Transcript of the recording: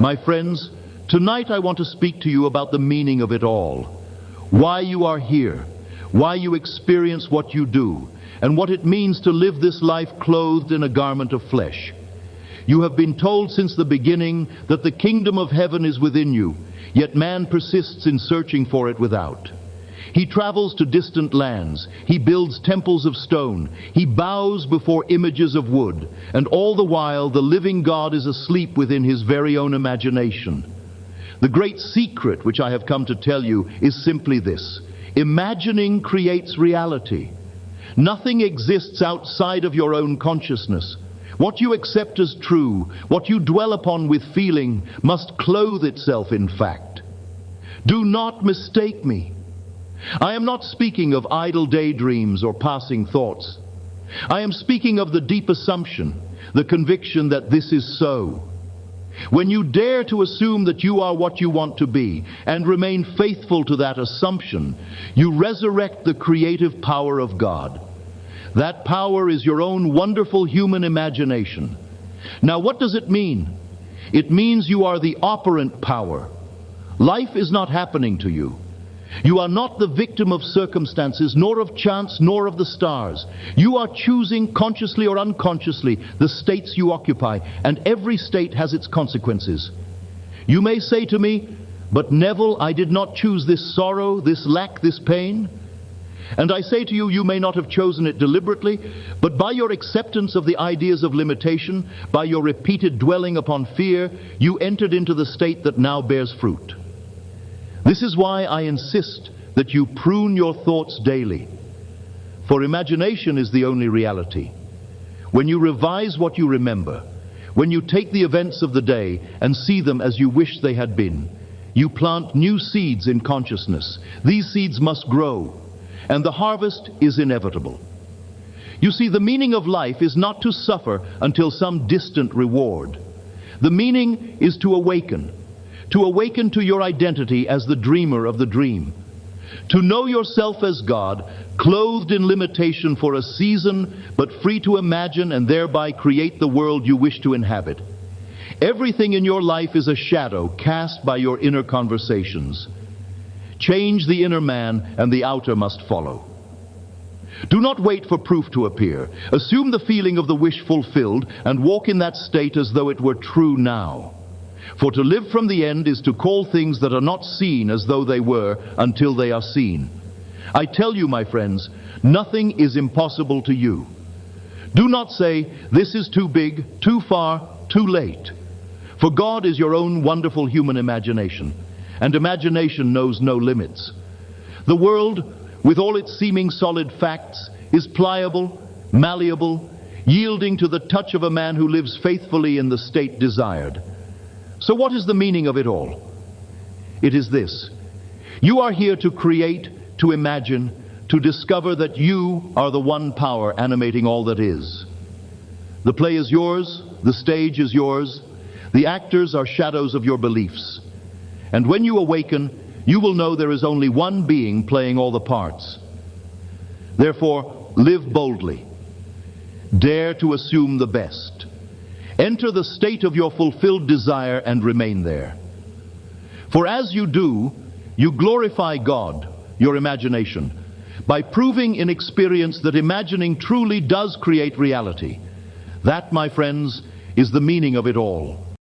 My friends, tonight I want to speak to you about the meaning of it all. Why you are here, why you experience what you do, and what it means to live this life clothed in a garment of flesh. You have been told since the beginning that the kingdom of heaven is within you, yet man persists in searching for it without. He travels to distant lands, he builds temples of stone, he bows before images of wood, and all the while the living God is asleep within his very own imagination. The great secret which I have come to tell you is simply this: imagining creates reality. Nothing exists outside of your own consciousness. What you accept as true, what you dwell upon with feeling, must clothe itself in fact. Do not mistake me. I am not speaking of idle daydreams or passing thoughts. I am speaking of the deep assumption, the conviction that this is so. When you dare to assume that you are what you want to be and remain faithful to that assumption, you resurrect the creative power of God. That power is your own wonderful human imagination. Now, what does it mean? It means you are the operant power. Life is not happening to you. You are not the victim of circumstances, nor of chance, nor of the stars. You are choosing, consciously or unconsciously, the states you occupy, and every state has its consequences. You may say to me, "But Neville, I did not choose this sorrow, this lack, this pain." And I say to you, you may not have chosen it deliberately, but by your acceptance of the ideas of limitation, by your repeated dwelling upon fear, you entered into the state that now bears fruit. This is why I insist that you prune your thoughts daily. For imagination is the only reality. When you revise what you remember, when you take the events of the day and see them as you wish they had been, you plant new seeds in consciousness. These seeds must grow, and the harvest is inevitable. You see, the meaning of life is not to suffer until some distant reward. The meaning is to awaken to your identity as the dreamer of the dream, to know yourself as God, clothed in limitation for a season, but free to imagine and thereby create the world you wish to inhabit. Everything in your life is a shadow cast by your inner conversations. Change the inner man, and the outer must follow. Do not wait for proof to appear. Assume the feeling of the wish fulfilled and walk in that state as though it were true now. For to live from the end is to call things that are not seen as though they were until they are seen. I tell you, my friends, nothing is impossible to you. Do not say, "This is too big, too far, too late." For God is your own wonderful human imagination, and imagination knows no limits. The world, with all its seeming solid facts, is pliable, malleable, yielding to the touch of a man who lives faithfully in the state desired. So what is the meaning of it all? It is this: you are here to create, to imagine, to discover that you are the one power animating all that is. The play is yours, the stage is yours, the actors are shadows of your beliefs. And when you awaken, you will know there is only one being playing all the parts. Therefore, live boldly. Dare to assume the best. Enter the state of your fulfilled desire and remain there. For as you do, you glorify God, your imagination, by proving in experience that imagining truly does create reality. That, my friends, is the meaning of it all.